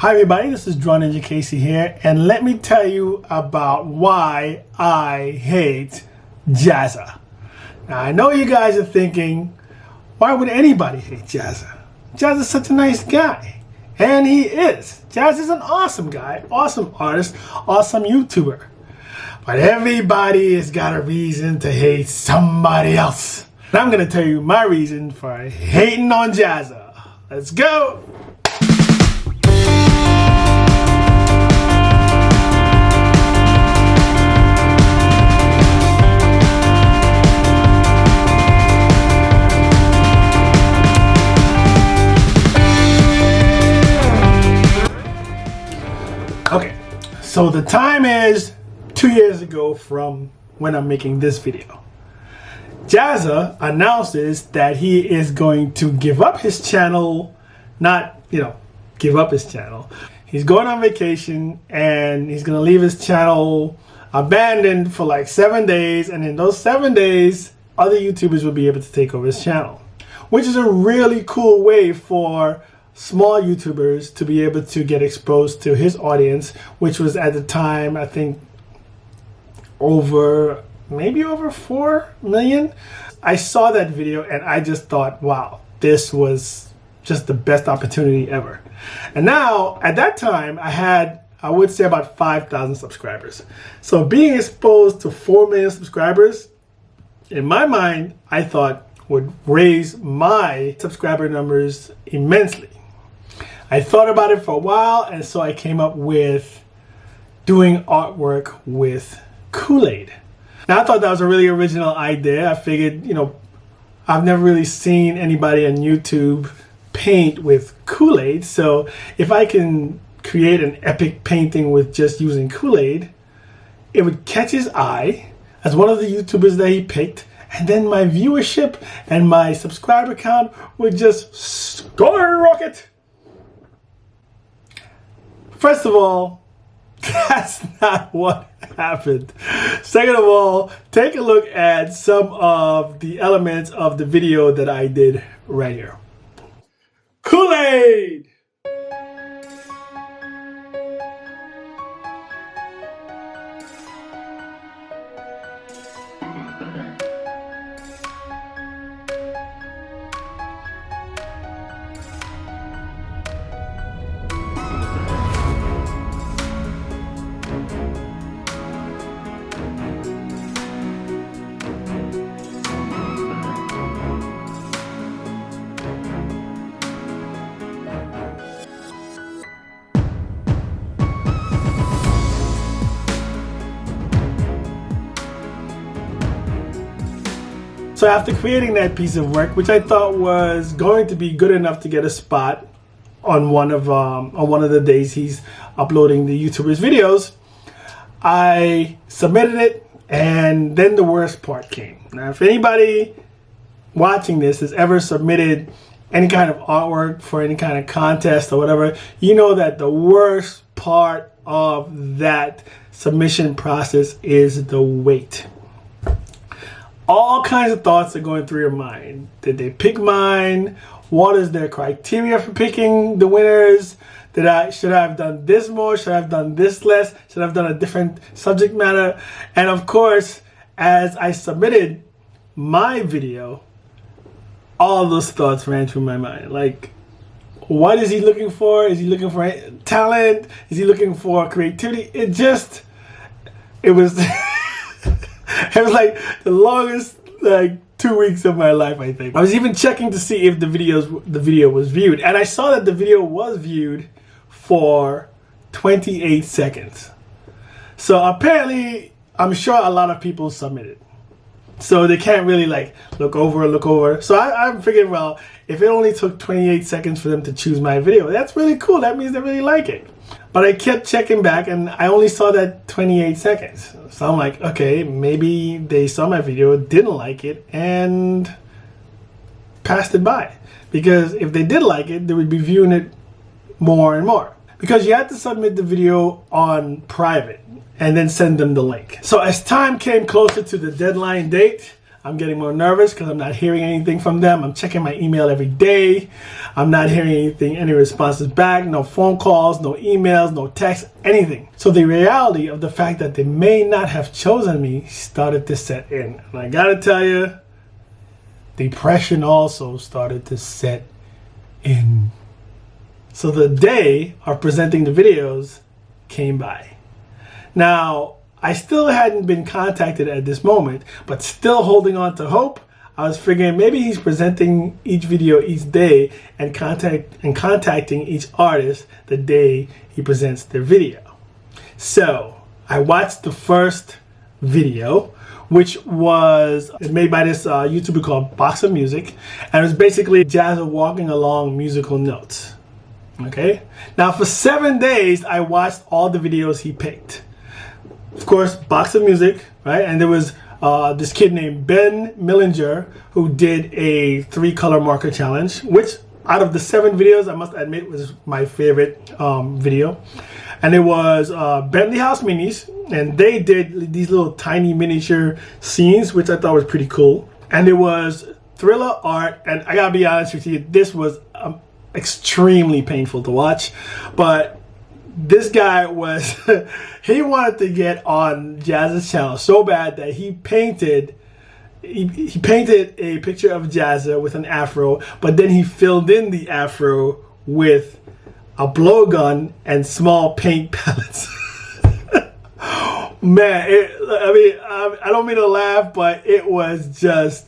Hi everybody, this is drawninjakc here, and let me tell you about why I hate Jazza. Now I know you guys are thinking, why would anybody hate Jazza? Jazza's such a nice guy, and he is. Jazza's an awesome guy, awesome artist, awesome YouTuber. But everybody has got a reason to hate somebody else. And I'm gonna tell you my reason for hating on Jazza. Let's go! Okay, so the time is 2 years ago from when I'm making this video. Jazza announces that he is going to give up his channel, not, give up his channel. He's going on vacation and he's going to leave his channel abandoned for like 7 days, and in those 7 days, other YouTubers will be able to take over his channel, which is a really cool way for small YouTubers to be able to get exposed to his audience, which was at the time, I think, maybe over 4 million. I saw that video and I just thought, wow, this was just the best opportunity ever. And now, at that time, I would say about 5,000 subscribers. So being exposed to 4 million subscribers, in my mind, I thought would raise my subscriber numbers immensely. I thought about it for a while, and so I came up with doing artwork with Kool-Aid. Now, I thought that was a really original idea. I figured, I've never really seen anybody on YouTube paint with Kool-Aid, so if I can create an epic painting with just using Kool-Aid, it would catch his eye as one of the YouTubers that he picked, and then my viewership and my subscriber count would just skyrocket. First of all, that's not what happened. Second of all, take a look at some of the elements of the video that I did right here. Kool-Aid! So after creating that piece of work, which I thought was going to be good enough to get a spot on one of the days he's uploading the YouTuber's videos, I submitted it, and then the worst part came. Now, if anybody watching this has ever submitted any kind of artwork for any kind of contest or whatever, you know that the worst part of that submission process is the wait. All kinds of thoughts are going through your mind. Did they pick mine? What is their criteria for picking the winners? Should I have done this more? Should I have done this less? Should I have done a different subject matter? And of course, as I submitted my video, all those thoughts ran through my mind. Like, what is he looking for? Is he looking for talent? Is he looking for creativity? It was it was like the longest 2 weeks of my life, I think. I was even checking to see if the video was viewed, and I saw that the video was viewed for 28 seconds. So apparently, I'm sure a lot of people submitted. So they can't really look over. So I'm figuring, well, if it only took 28 seconds for them to choose my video, that's really cool. That means they really like it. But I kept checking back and I only saw that 28 seconds. So I'm like, okay, maybe they saw my video, didn't like it, and passed it by. Because if they did like it, they would be viewing it more and more. Because you had to submit the video on private and then send them the link. So as time came closer to the deadline date, I'm getting more nervous because I'm not hearing anything from them. I'm checking my email every day. I'm not hearing anything, any responses back, no phone calls, no emails, no texts, anything. So the reality of the fact that they may not have chosen me started to set in. And I gotta tell you, depression also started to set in. So the day of presenting the videos came by. Now, I still hadn't been contacted at this moment, but still holding on to hope. I was figuring maybe he's presenting each video each day and contacting each artist the day he presents their video. So I watched the first video, which was made by this YouTuber called Box of Music, and it was basically Jazza walking along musical notes. Okay, now for 7 days I watched all the videos he picked. Of course, Box of Music, right? And there was this kid named Ben Millinger who did a 3-color marker challenge, which out of the 7 videos, I must admit, was my favorite video. And it was Bentley House Minis, and they did these little tiny miniature scenes, which I thought was pretty cool. And it was Thriller Art, and I gotta be honest with you, this was extremely painful to watch, but this guy was he wanted to get on Jazza's channel so bad that he painted a picture of Jazza with an afro, but then he filled in the afro with a blowgun and small paint palettes. Man, I don't mean to laugh, but it was just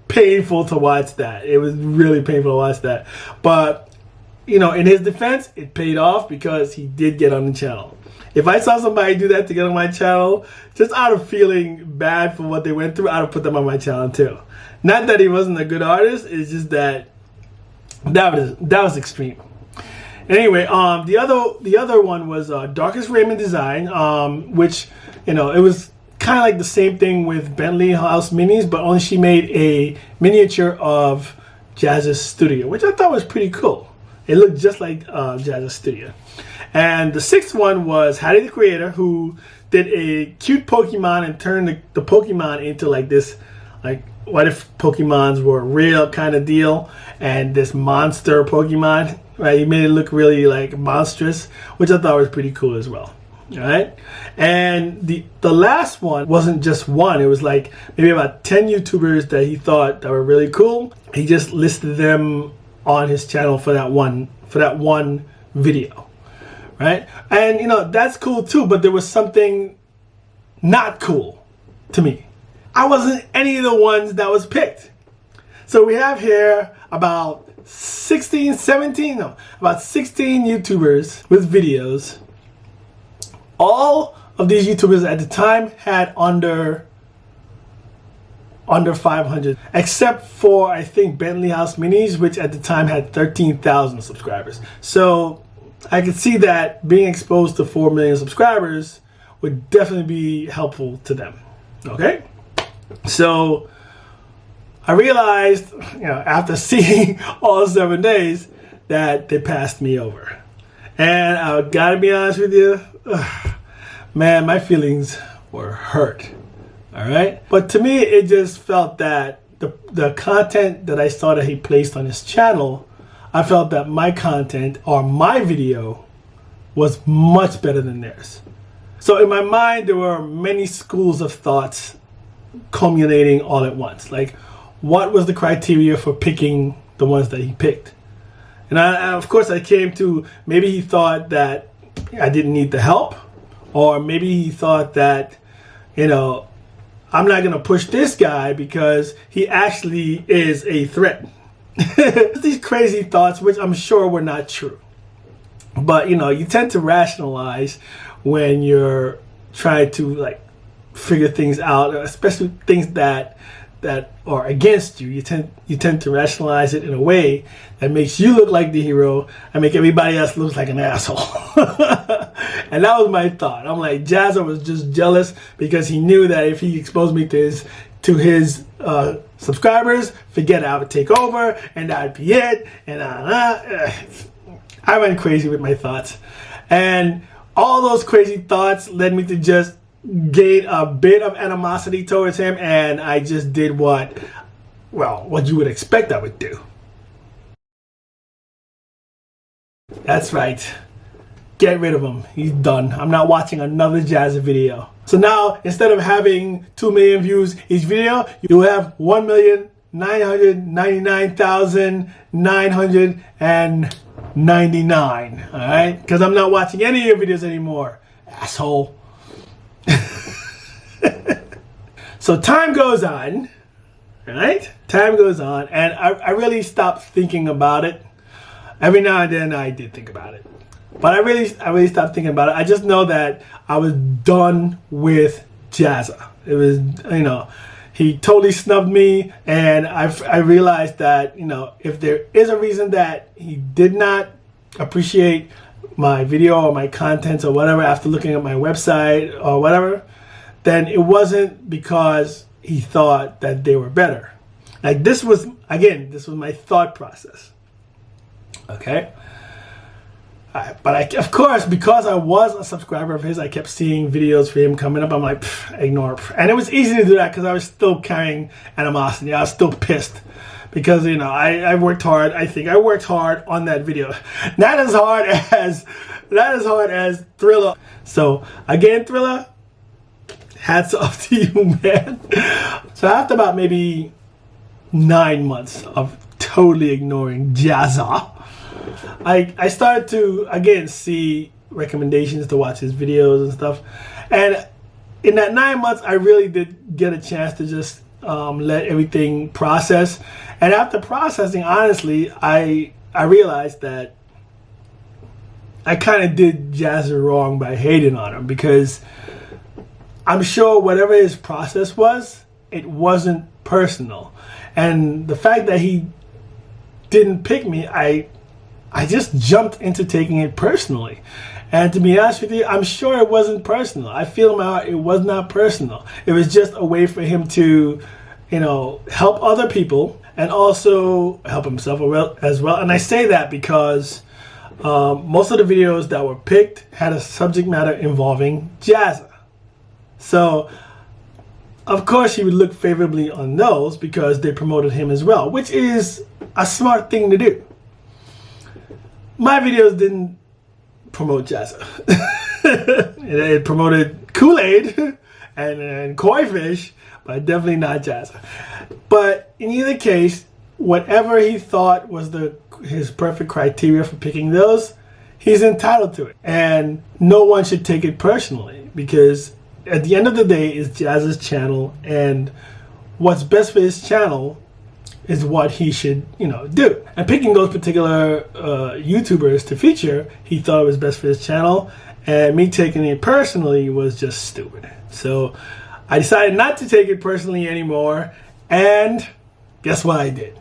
painful to watch that. It was really painful to watch that. But you know, in his defense, it paid off because he did get on the channel. If I saw somebody do that to get on my channel, just out of feeling bad for what they went through, I'd have put them on my channel too. Not that he wasn't a good artist, it's just that was extreme. Anyway, the other one was Darkest Raymond Design, which, you know, it was kind of like the same thing with Bentley House Minis, but only she made a miniature of Jazza's studio, which I thought was pretty cool. It looked just like Jazza's studio. And the 6th one was Hattie the Creator, who did a cute Pokemon and turned the Pokemon into like this, like, what if Pokemons were real kind of deal, and this monster Pokemon, right? He made it look really like monstrous, which I thought was pretty cool as well. All right. And the last one wasn't just one. It was like maybe about 10 YouTubers that he thought that were really cool. He just listed them on his channel for that one video, right? And you know, that's cool too, but there was something not cool to me. I wasn't any of the ones that was picked. So we have here about 16 YouTubers with videos. All of these YouTubers at the time had under 500, except for, I think, Bentley House Minis, which at the time had 13,000 subscribers. So I could see that being exposed to 4 million subscribers would definitely be helpful to them. Okay? So I realized, you know, after seeing all 7 days, that they passed me over. And I gotta be honest with you, man, my feelings were hurt. All right. But to me, it just felt that the content that I saw that he placed on his channel, I felt that my content or my video was much better than theirs. So in my mind, there were many schools of thoughts culminating all at once. Like, what was the criteria for picking the ones that he picked? And of course, I came to maybe he thought that I didn't need the help, or maybe he thought that, you know, I'm not going to push this guy because he actually is a threat. These crazy thoughts, which I'm sure were not true. But, you know, you tend to rationalize when you're trying to, like, figure things out, especially things that are against you. You tend to rationalize it in a way that makes you look like the hero and make everybody else look like an asshole. And that was my thought. I'm like, Jazza was just jealous because he knew that if he exposed me to his subscribers, forget it, I would take over and that'd be it. And I went crazy with my thoughts. And all those crazy thoughts led me to just gained a bit of animosity towards him, and I just did what you would expect I would do. That's right. Get rid of him. He's done. I'm not watching another Jazza video. So now, instead of having 2 million views each video, you'll have 1,999,999. All right? Because I'm not watching any of your videos anymore, asshole. So time goes on, right? Time goes on, and I really stopped thinking about it. Every now and then I did think about it. But I really stopped thinking about it. I just know that I was done with Jazza. It was, he totally snubbed me, and I realized that, if there is a reason that he did not appreciate my video or my content or whatever after looking at my website or whatever, then it wasn't because he thought that they were better. Like, this was my thought process. Okay? But of course, because I was a subscriber of his, I kept seeing videos for him coming up. I'm like, ignore. And it was easy to do that because I was still carrying animosity. I was still pissed because, I worked hard. I think I worked hard on that video. Not as hard as Thriller. So again, Thriller, hats off to you, man. So after about maybe 9 months of totally ignoring Jazza, I started to, again, see recommendations to watch his videos and stuff. And in that 9 months, I really did get a chance to just let everything process. And after processing, honestly, I realized that I kind of did Jazza wrong by hating on him, because I'm sure whatever his process was, it wasn't personal. And the fact that he didn't pick me, I just jumped into taking it personally. And to be honest with you, I'm sure it wasn't personal. I feel in my heart it was not personal. It was just a way for him to, help other people and also help himself as well. And I say that because most of the videos that were picked had a subject matter involving Jazza. So, of course, he would look favorably on those because they promoted him as well, which is a smart thing to do. My videos didn't promote Jazza. It promoted Kool-Aid and Koi Fish, but definitely not Jazza. But in either case, whatever he thought was his perfect criteria for picking those, he's entitled to it. And no one should take it personally, because at the end of the day, it's Jazza's channel, and what's best for his channel is what he should, do. And picking those particular YouTubers to feature, he thought it was best for his channel, and me taking it personally was just stupid. So I decided not to take it personally anymore, and guess what I did?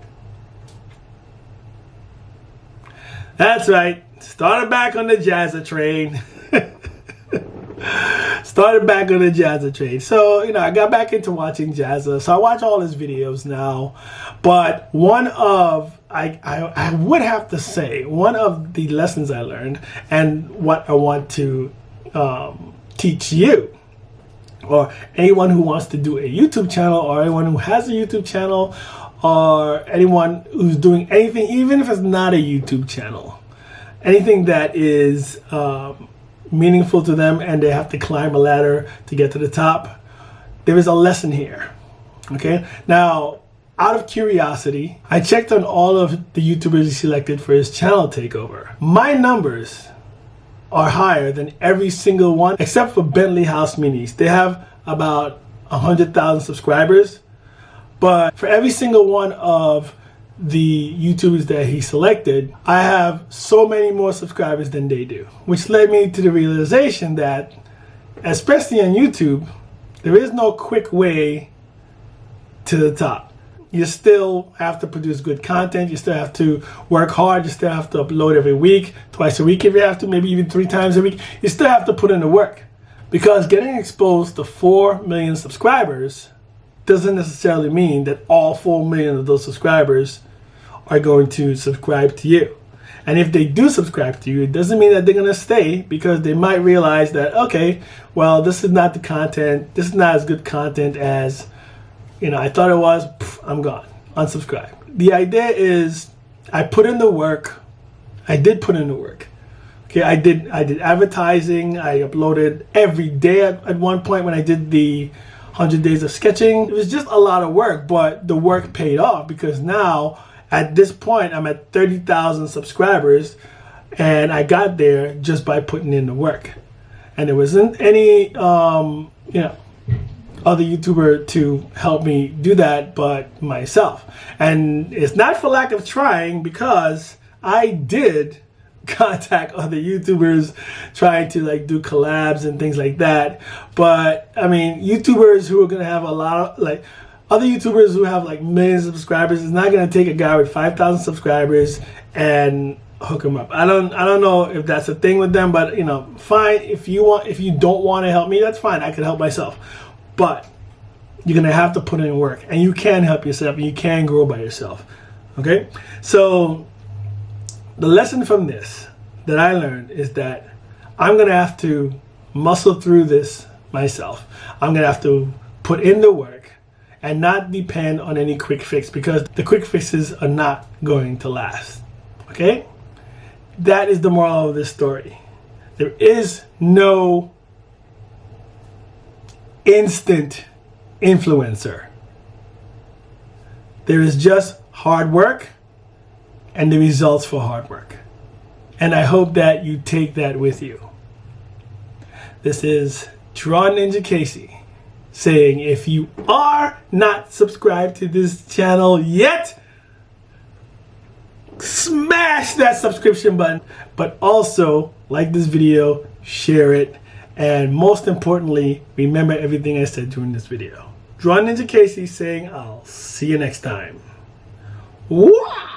That's right, started back on the Jazza train. Started back on the Jazza train. So, I got back into watching Jazza. So I watch all his videos now. But I would have to say, one of the lessons I learned, and what I want to teach you, or anyone who wants to do a YouTube channel, or anyone who has a YouTube channel, or anyone who's doing anything, even if it's not a YouTube channel, anything that is meaningful to them and they have to climb a ladder to get to the top, there is a lesson here. Okay, now, out of curiosity, I checked on all of the YouTubers he selected for his channel takeover. My numbers are higher than every single one except for Bentley House Minis. They have about 100,000 subscribers, but for every single one of the YouTubers that he selected, I have so many more subscribers than they do, which led me to the realization that, especially on YouTube, there is no quick way to the top. You still have to produce good content. You still have to work hard. You still have to upload every week, twice a week if you have to, maybe even 3 times a week. You still have to put in the work, because getting exposed to 4 million subscribers doesn't necessarily mean that all 4 million of those subscribers are going to subscribe to you. And if they do subscribe to you, it doesn't mean that they're going to stay, because they might realize that, okay, well, this is not the content. This is not as good content as, I thought it was. I'm gone. Unsubscribe. The idea is I put in the work. I did put in the work. Okay, I did advertising. I uploaded every day at one point when I did the 100 days of sketching. It was just a lot of work, but the work paid off, because now at this point I'm at 30,000 subscribers, and I got there just by putting in the work. And there wasn't any other YouTuber to help me do that but myself. And it's not for lack of trying, because I did contact other YouTubers trying to do collabs and things like that. But I mean, YouTubers who are going to have a lot of other YouTubers who have millions of subscribers, is not going to take a guy with 5,000 subscribers and hook him up. I don't know if that's a thing with them, but fine. If you don't want to help me, that's fine. I can help myself. But you're going to have to put in work, and you can help yourself, and you can grow by yourself. Okay? So the lesson from this that I learned is that I'm going to have to muscle through this myself. I'm going to have to put in the work and not depend on any quick fix, because the quick fixes are not going to last. Okay? That is the moral of this story. There is no instant influencer. There is just hard work and the results for hard work. And I hope that you take that with you. This is drawninjakc saying, if you are not subscribed to this channel yet, smash that subscription button, but also like this video, share it, and most importantly, remember everything I said during this video. drawninjakc saying, I'll see you next time. Wow!